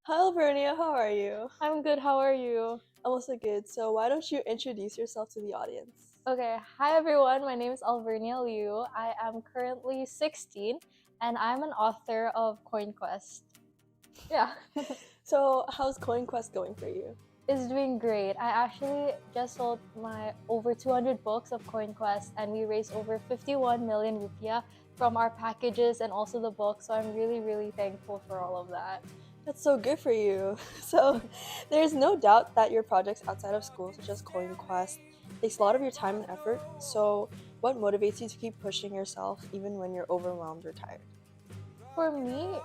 Hi, Alvernia. How are you? I'm good. How are you? I'm also good. So why don't you introduce yourself to the audience? Okay. Hi, everyone. My name is Alvernia Liu. I am currently 16 and I'm an author of CoinQuest. Yeah, So how's CoinQuest going for you? it's doing great. I actually just sold my over 200 books of CoinQuest and we raised over 51 million rupiah from our packages and also the books. So I'm really, really thankful for all of that. That's so good for you. So there's no doubt that your projects outside of school, such as CoinQuest, takes a lot of your time and effort. So what motivates you to keep pushing yourself even when you're overwhelmed or tired? For me,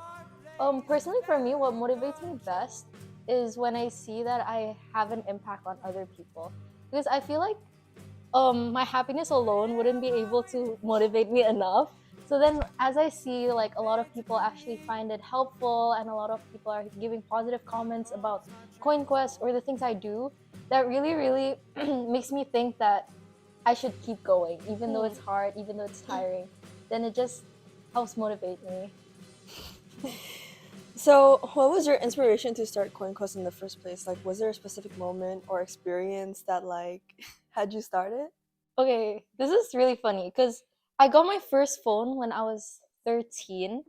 personally, for me, what motivates me best is when I see that I have an impact on other people. Because I feel like my happiness alone wouldn't be able to motivate me enough. So then, as I see like a lot of people actually find it helpful, and a lot of people are giving positive comments about CoinQuest or the things I do, that really, really makes me think that I should keep going, even though it's hard, even though it's tiring. Then it just helps motivate me. So what was your inspiration to start CoinQuest in the first place? Like, was there a specific moment or experience that had you started? Okay, this is really funny because I got my first phone when I was 13,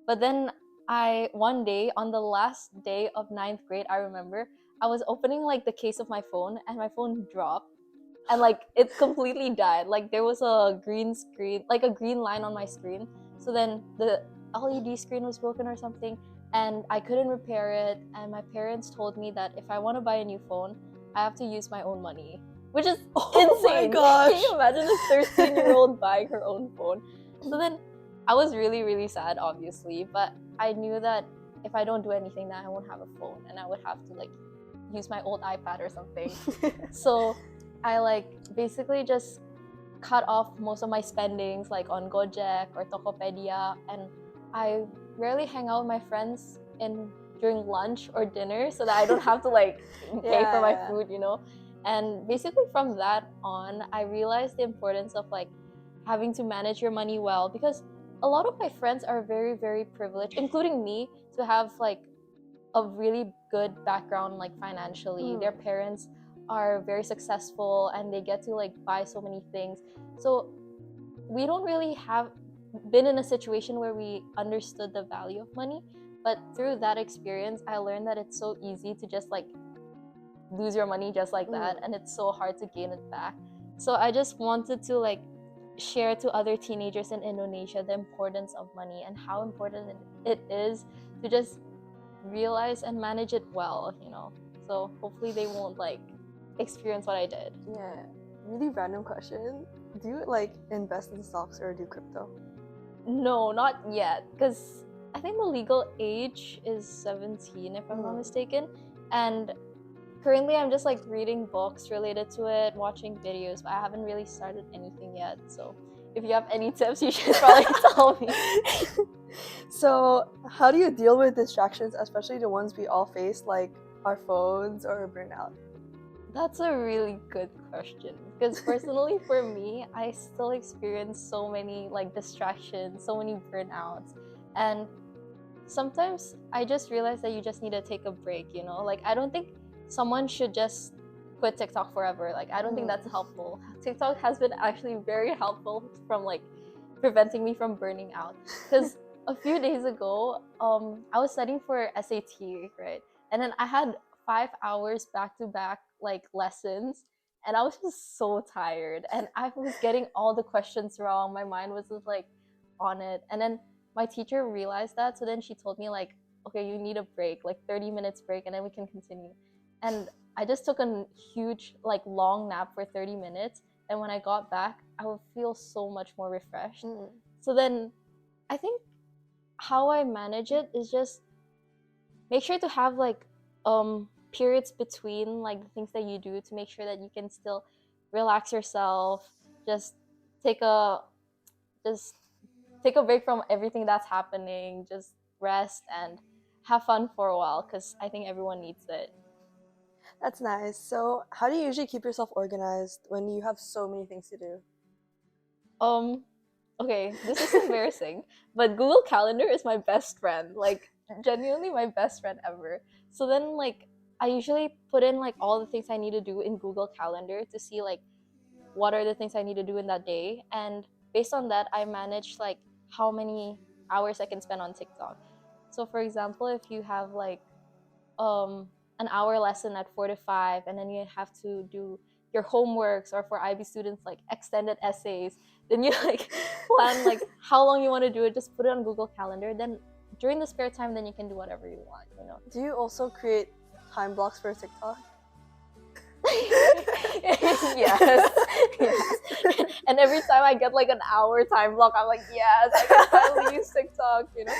but then I one day on the last day of ninth grade, I remember I was opening like the case of my phone and my phone dropped and like it completely died. Like there was a green screen, like a green line on my screen. So then the LED screen was broken or something and I couldn't repair it. And my parents told me that if I want to buy a new phone, I have to use my own money, which is Oh my insane. Can gosh. you imagine a 13-year-old buying her own phone? So then I was really, really sad, obviously, but I knew that if I don't do anything, then I won't have a phone and I would have to like use my old iPad or something. So I like basically just cut off most of my spendings like on Gojek or Tokopedia, and I rarely hang out with my friends in during lunch or dinner so that I don't have to like pay for my Yeah. food. And basically from that on, I realized the importance of like having to manage your money well because a lot of my friends are very, very privileged, including me, to have like a really good background like financially. Their parents are very successful and they get to like buy so many things. So we don't really have been in a situation where we understood the value of money, but through that experience I learned that it's so easy to just like lose your money just like that, and it's so hard to gain it back. So I just wanted to like share to other teenagers in Indonesia the importance of money and how important it is to just realize and manage it well. So hopefully they won't like experience what I did. Yeah, really random question. Do you invest in stocks or do crypto? No, not yet, because I think the legal age is 17 if I'm not mistaken. And currently I'm just like reading books related to it, watching videos, but I haven't really started anything yet. So if you have any tips, you should probably tell me. So, how do you deal with distractions, especially the ones we all face, like our phones or burnout? That's a really good question because personally for me, I still experience so many like distractions, so many burnouts. And sometimes I just realize that you just need to take a break. Like I don't think someone should just quit TikTok forever. Like I don't think that's helpful. TikTok has been actually very helpful from like preventing me from burning out. Because a few days ago, I was studying for SAT, right? And then I had 5 hours back to back like lessons, and I was just so tired. And I was getting all the questions wrong. My mind was just like on it. And then my teacher realized that, so then she told me like, okay, you need a break, like 30 minutes break, and then we can continue. And I just took a huge like long nap for 30 minutes, and when I got back I would feel so much more refreshed. So then I think how I manage it is just make sure to have like periods between like the things that you do to make sure that you can still relax yourself, just take a just take a break from everything that's happening, just rest and have fun for a while because I think everyone needs it. That's nice. So, how do you usually keep yourself organized when you have so many things to do? Um, okay, this is embarrassing, but Google Calendar is my best friend. Like genuinely my best friend ever. So then like I usually put in like all the things I need to do in Google Calendar to see like what are the things I need to do in that day, and based on that I manage like how many hours I can spend on TikTok. So for example, if you have like an hour lesson at 4 to 5, and then you have to do your homeworks, or for IB students like extended essays, then you like plan like how long you want to do it, just put it on Google Calendar, then during the spare time then you can do whatever you want, you know. Do you also create time blocks for TikTok? Yes, yes. And every time I get like an hour time block, I'm like, yes, I can finally use TikTok, you know.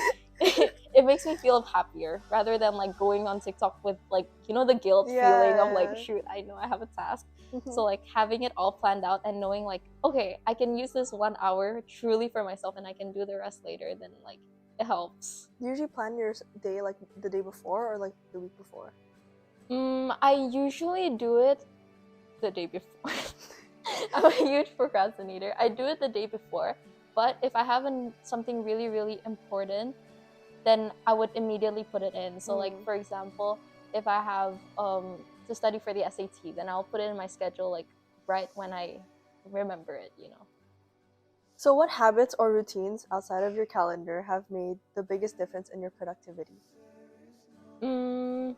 It makes me feel happier rather than like going on TikTok with like, you know, the guilt feeling of like, Yeah. shoot, I know I have a task. Mhm. So like having it all planned out and knowing like, okay, I can use this 1 hour truly for myself and I can do the rest later, then like it helps. Do you usually plan your day like the day before or like the week before? I usually do it the day before. I'm a huge procrastinator. I do it the day before, but if I have something really, really important, then I would immediately put it in. So, like for example, if I have to study for the SAT, then I'll put it in my schedule like right when I remember it. You know. So, what habits or routines outside of your calendar have made the biggest difference in your productivity? Mm,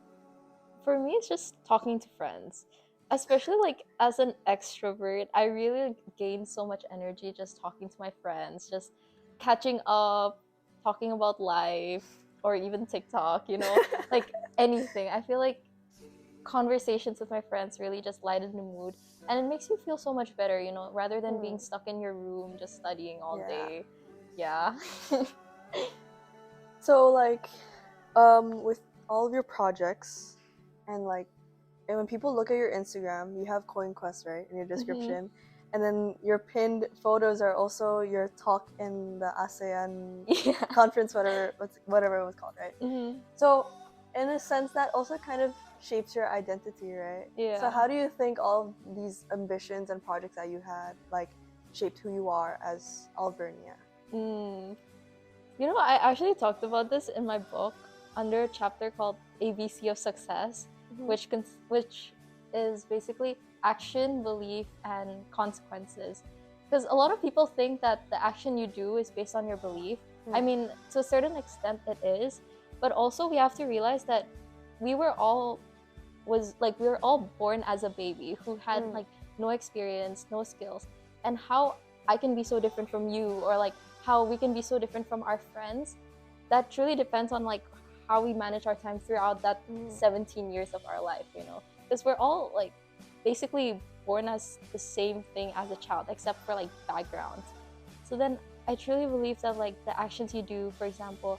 for me, it's just talking to friends. Especially like as an extrovert, I really gain so much energy just talking to my friends, just catching up, talking about life, or even TikTok, you know, like anything. I feel like conversations with my friends really just lighten the mood, and it makes you feel so much better, you know, rather than being stuck in your room just studying all Yeah. day. Yeah. So, like, with all of your projects, and like, and when people look at your Instagram, you have CoinQuest, right, in your description, and then your pinned photos are also your talk in the ASEAN Yeah. conference, whatever it was called, right? Mm-hmm. So, in a sense, that also kind of shapes your identity, right? Yeah. So, how do you think all of these ambitions and projects that you had, like, shaped who you are as Alvernia? You know, I actually talked about this in my book under a chapter called ABC of Success, which is basically action, belief, and consequences. Because a lot of people think that the action you do is based on your belief. I mean, to a certain extent it is, but also we have to realize that we were all we were all born as a baby who had like no experience, no skills, and how I can be so different from you, or like how we can be so different from our friends, that truly depends on like how we manage our time throughout that 17 years of our life, you know, because we're all like basically born as the same thing as a child except for like backgrounds. So then I truly believe that like the actions you do, for example,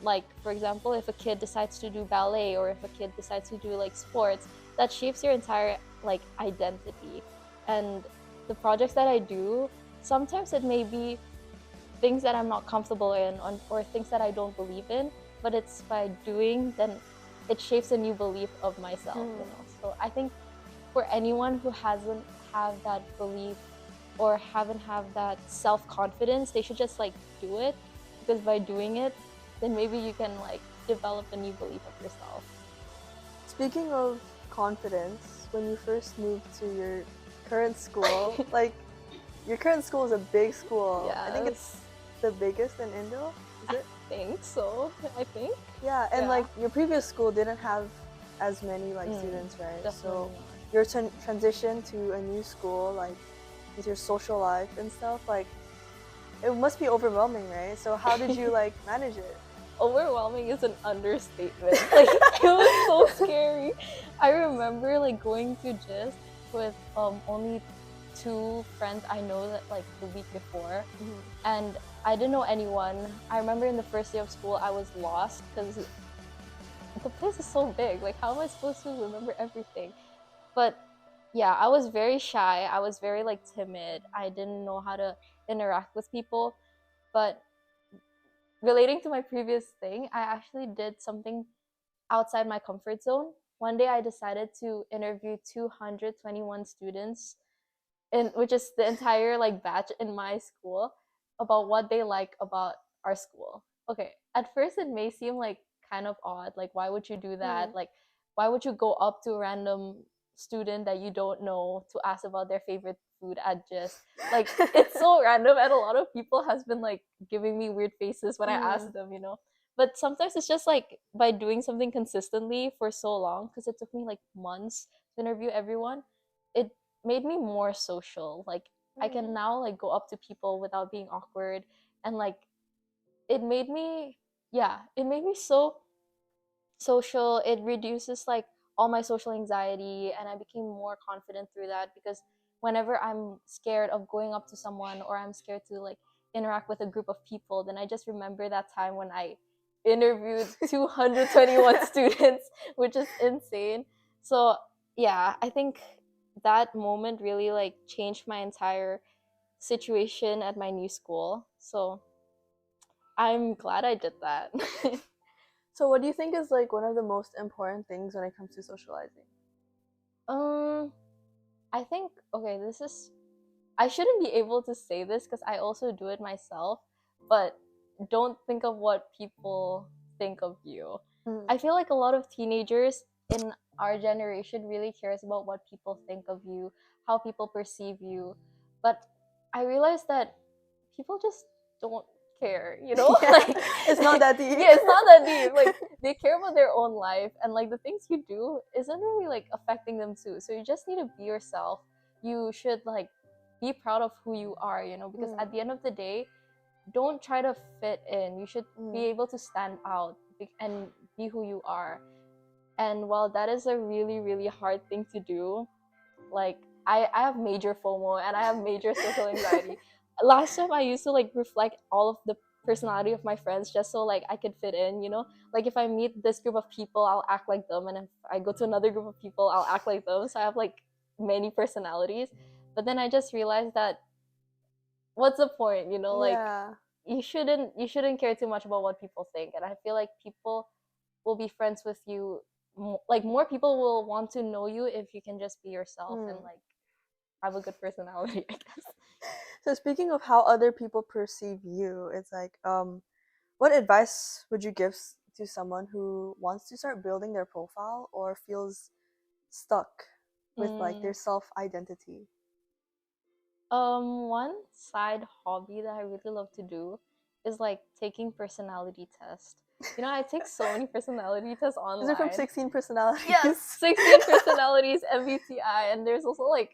like for example, if a kid decides to do ballet, or if a kid decides to do like sports, that shapes your entire like identity. And the projects that I do, sometimes it may be things that I'm not comfortable in, or things that I don't believe in, but it's by doing, then it shapes a new belief of myself, you know. So I think for anyone who hasn't have that belief, or haven't have that self-confidence, they should just like do it, because by doing it, then maybe you can like develop a new belief of yourself. Speaking of confidence, when you first moved to your current school, like, your current school is a big school. Yes. I think it's the biggest in Indo, is it? I think so. I think. Yeah, and Yeah. like your previous school didn't have as many like students, right? Definitely So your transition to a new school, like with your social life and stuff, like it must be overwhelming, right? So how did you like manage it? Overwhelming is an understatement. Like it was so scary. I remember like going to GIST with only 2 friends I know that like the week before, and I didn't know anyone. I remember in the first day of school I was lost because the place is so big. Like how am I supposed to remember everything? But yeah, I was very shy. I was very like timid. I didn't know how to interact with people. But relating to my previous thing, I actually did something outside my comfort zone. One day I decided to interview 221 students, which is the entire like batch in my school, about what they like about our school. okay, at first it may seem like kind of odd. Like, why would you do that? Mm. Like, why would you go up to a random student that you don't know to ask about their favorite food at just like it's so random, and a lot of people has been like giving me weird faces when I ask Mm. them, But sometimes it's just like by doing something consistently for so long, because it took me like months to interview everyone, it made me more social. Like I can Mm. now like go up to people without being awkward, and like it made me yeah, it made me so social. It reduces like all my social anxiety, and I became more confident through that, because whenever I'm scared of going up to someone, or I'm scared to like interact with a group of people, then I just remember that time when I interviewed 221 students, which is insane. So yeah, I think that moment really like changed my entire situation at my new school. So I'm glad I did that. So what do you think is like one of the most important things when it comes to socializing? um I think, okay, this is, I shouldn't be able to say this because I also do it myself, but don't think of what people think of you. Mm. I feel like a lot of teenagers in our generation really cares about what people think of you, how people perceive you. But I realized that people just don't care, Yeah, Like it's not that deep. yeah, it's not that deep. Like they care about their own life, and like the things you do isn't really like affecting them too. So you just need to be yourself. You should like be proud of who you are, because Mm. at the end of the day, don't try to fit in. You should be Mm. able to stand out and be who you are. And while that is a really, really hard thing to do, like I have major FOMO and I have major social anxiety. Last time I used to like reflect all of the personality of my friends just so like I could fit in. Like if I meet this group of people, I'll act like them, and if I go to another group of people, I'll act like them. So I have like many personalities. But then I just realized that what's the point, like Yeah. you shouldn't care too much about what people think. And I feel like people will be friends with you, like more people will want to know you if you can just be yourself and Mm. like have a good personality, I guess. So speaking of how other people perceive you, it's like, what advice would you give to someone who wants to start building their profile or feels stuck with like Mm, their self identity? one side hobby that I really love to do is like taking personality tests. I take so many personality tests Is it from online. 16 personalities? Yes, 16 personalities, MBTI, and there's also like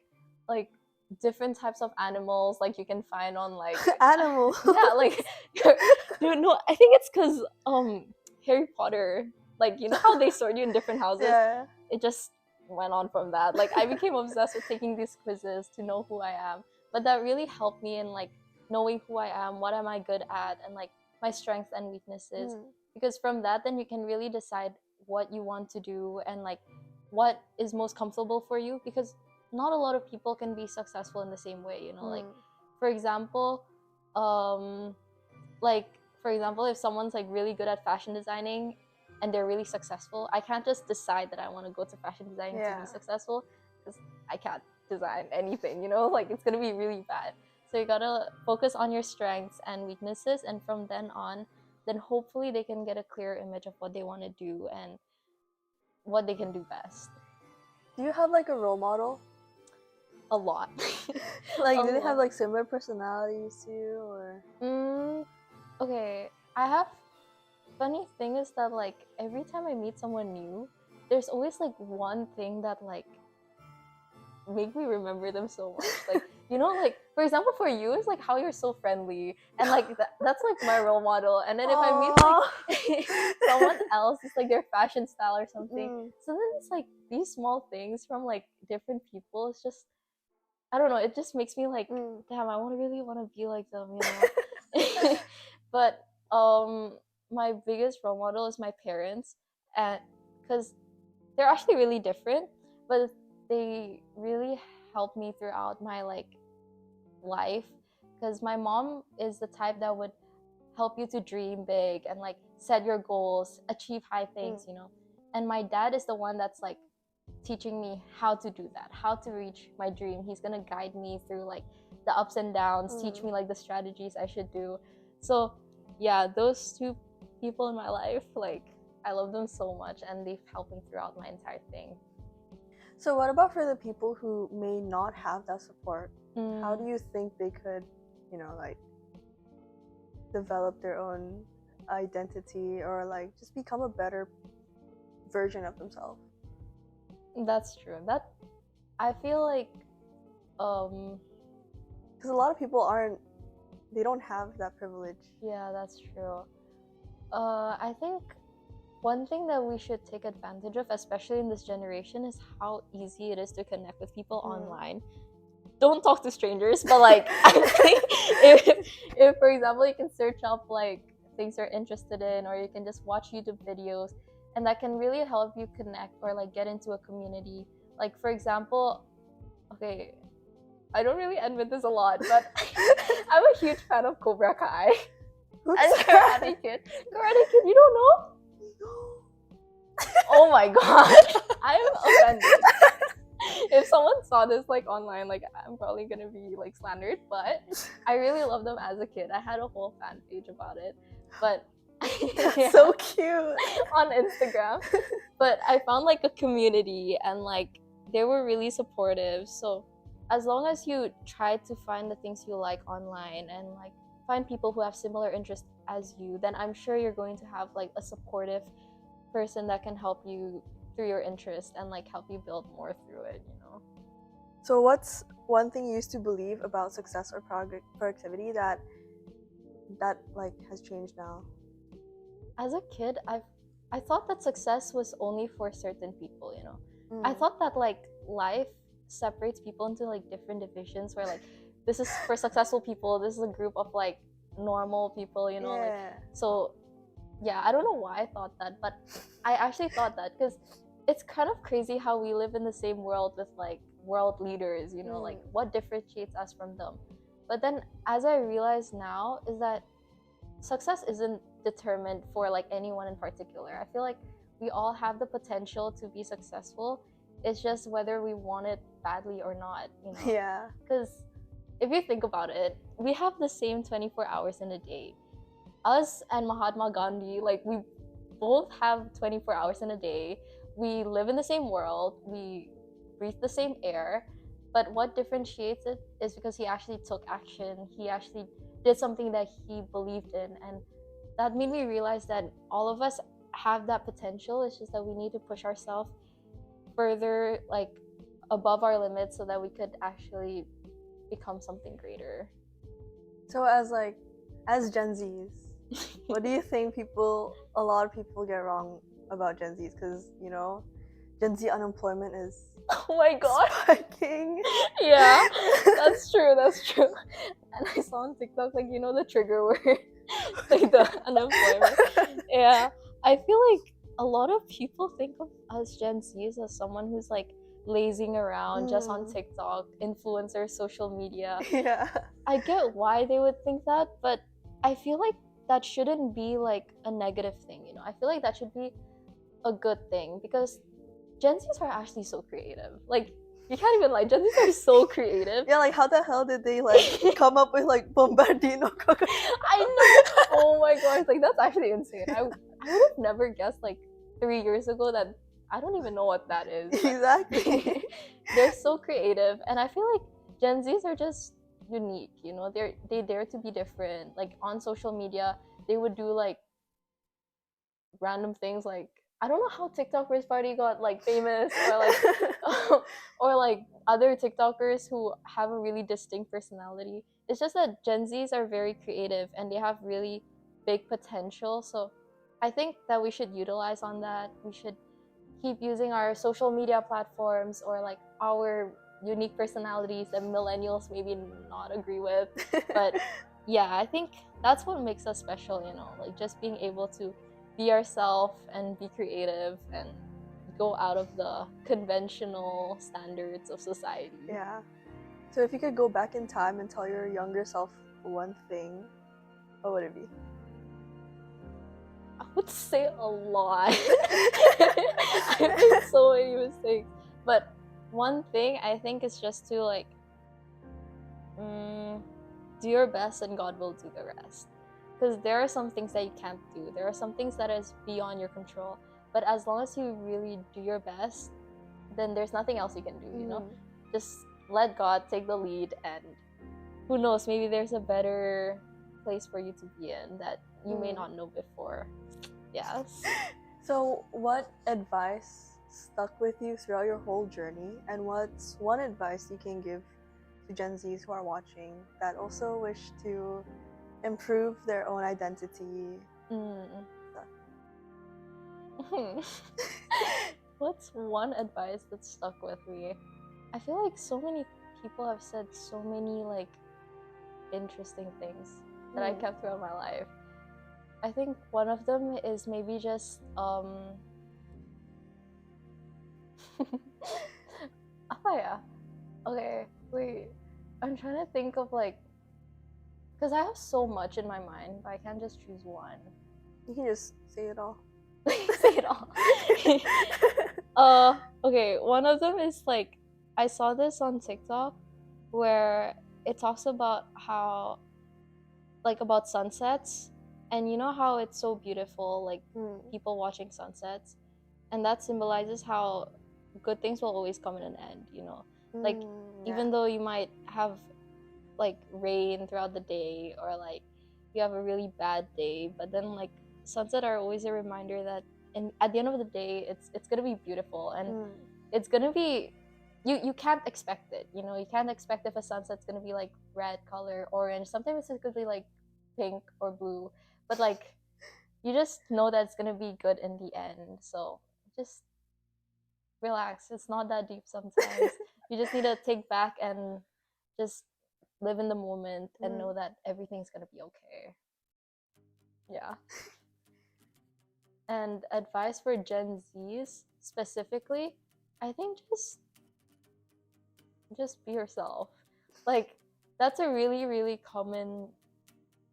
different types of animals like you can find on like Animal. yeah, like dude, no, I think it's because Harry Potter, like how they sort you in different houses. Yeah. It just went on from that. Like I became obsessed with taking these quizzes to know who I am. But that really helped me in like knowing who I am, what am I good at, and like my strengths and weaknesses. Mm. Because from that, then you can really decide what you want to do and like what is most comfortable for you. Because not a lot of people can be successful in the same way. Like Mm. for example, um, like for example, if someone's like really good at fashion designing and they're really successful, I can't just decide that I want to go to fashion designing to Yeah. be successful, because I can't design anything, like it's gonna be really bad. So you gotta focus on your strengths and weaknesses, and from then on, then hopefully they can get a clear image of what they want to do and what they can do best. Do you have like a role model? A lot. Like, A do they have lot. like similar personalities to you, or? Mm, okay, I have, funny thing is that like every time I meet someone new, there's always like one thing that like make me remember them so much. Like like for example, for you, it's like how you're so friendly, and like that's like my role model. And then if I meet Aww. like someone else, it's like their fashion style or something. Mm. So then it's like these small things from like different people. It's just, I don't know. It just makes me like, Mm. damn, I really want to be like them. But my biggest role model is my parents, and because they're actually really different, but they really helped me throughout my like life. Because my mom is the type that would help you to dream big and like set your goals, achieve high things, and my dad is the one that's like teaching me how to do that, how to reach my dream. He's gonna guide me through like the ups and downs, teach me like the strategies I should do. So yeah, those two people in my life, like, I love them so much, and they've helped me throughout my entire thing. So what about for the people who may not have that support? How do Mm, you think they could, like develop their own identity or like just become a better version of themselves? that's true. That I feel like, um, Because a lot of people they don't have that privilege. yeah, that's true. I think one thing that we should take advantage of, especially in this generation, is how easy it is to connect with people online. Don't talk to strangers, but like, I think if for example you can search up like things you're interested in, or you can just watch YouTube videos, and that can really help you connect or like get into a community. Like, for example, okay, I don't really admit this a lot, but I'm a huge fan of Cobra Kai and Karate Kid. Karate Kid, you don't know? Oh my god, I'm offended. If someone saw this like online, like, I'm probably gonna be like slandered, but I really love them as a kid. I had a whole fan page about it, but That's so cute. on Instagram. But I found like a community, and like they were really supportive. So as long as you try to find the things you like online and like find people who have similar interests as you, then I'm sure you're going to have like a supportive person that can help you through your interest and like help you build more through it, you know. So what's one thing you used to believe about success or productivity that like has changed now? As a kid, I thought that success was only for certain people, you know. I thought that like life separates people into like different divisions, where like this is for successful people, this is a group of like normal people, you know. Like, so yeah, I don't know why I thought that, but I actually thought that because it's kind of crazy how we live in the same world with like world leaders, you know, like what differentiates us from them. But then as I realize now is that success isn't determined for like anyone in particular. I feel like we all have the potential to be successful. It's just whether we want it badly or not, you know. Yeah. Because if you think about it, we have the same 24 hours in a day. Us and Mahatma Gandhi, like, we both have 24 hours in a day. We live in the same world. We breathe the same air. But what differentiates it is because he actually took action. He actually did something that he believed in. And that made me realize that all of us have that potential. It's just that we need to push ourselves further, like, above our limits so that we could actually become something greater. So as Gen Zs, what do you think a lot of people get wrong about Gen Zs? Because, Gen Z unemployment is Oh my god. spiking. Yeah, that's true. And I saw on TikTok, like, the trigger word, like the unemployment. Yeah, I feel like a lot of people think of us Gen Zs as someone who's like lazing around just on TikTok, influencers, social media. Yeah. I get why they would think that, but I feel like that shouldn't be like a negative thing, you know. I feel like that should be a good thing because Gen Zs are actually so creative. Like, you can't even lie, Gen Zs are so creative. Yeah, like how the hell did they like come up with like Bombardino Coca? I know. Oh my gosh, like that's actually insane. I would have never guessed like 3 years ago that I don't even know what that is. Exactly. They're so creative, and I feel like Gen Zs are just unique, you know. They dare to be different. Like on social media, they would do like random things, like I don't know how TikTok First Party got like famous, or like or like other TikTokers who have a really distinct personality. It's just that Gen Zs are very creative and they have really big potential. So I think that we should utilize on that. We should keep using our social media platforms or like our unique personalities that millennials maybe not agree with. But yeah, I think that's what makes us special, you know, like just being able to be ourselves and be creative and go out of the conventional standards of society. Yeah. So if you could go back in time and tell your younger self one thing, what would it be? I would say a lot. I made so many mistakes. But one thing I think is just to like do your best and God will do the rest. because there are some things that you can't do. There are some things that is beyond your control. But as long as you really do your best, then there's nothing else you can do, you know? Just let God take the lead, and who knows, maybe there's a better place for you to be in that you may not know before. Yes. So, what advice stuck with you throughout your whole journey, and what's one advice you can give to Gen Zs who are watching that also wish to improve their own identity? What's one advice that stuck with me? I feel like so many people have said so many like interesting things that I kept throughout my life. I think one of them is maybe just yeah. Okay, wait. I'm trying to think of like, because I have so much in my mind, but I can't just choose one. You can just say it all. Say it all. Okay, one of them is like, I saw this on TikTok where it talks about how, like, about sunsets, and you know how it's so beautiful, like people watching sunsets, and that symbolizes how good things will always come in an end, you know? Like, even though you might have like rain throughout the day, or like you have a really bad day, but then like sunset are always a reminder that at the end of the day it's gonna be beautiful, and it's gonna be, you can't expect it, you know? You can't expect if a sunset's gonna be like red color, orange, sometimes it's gonna be like pink or blue, but like you just know that it's gonna be good in the end. So just relax, it's not that deep sometimes. You just need to take back and just live in the moment and know that everything's gonna be okay. Yeah. And advice for Gen Zs specifically, I think just be yourself. Like, that's a really, really common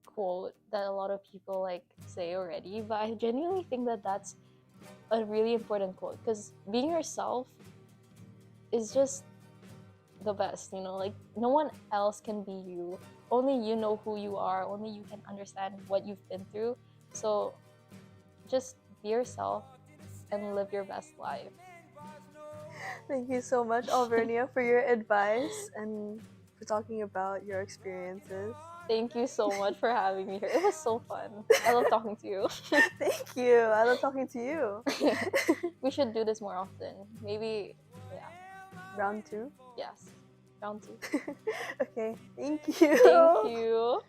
quote that a lot of people like say already, but I genuinely think that that's a really important quote, because being yourself is just the best, you know? Like, no one else can be you. Only you know who you are. Only you can understand what you've been through. So just be yourself and live your best life. Thank you so much, Alvernia, for your advice and for talking about your experiences. Thank you so much for having me here. It was so fun. I love talking to you. Thank you. I love talking to you. We should do this more often. Maybe, yeah. Round 2? Yes. Round 2. Okay. Thank you. Thank you.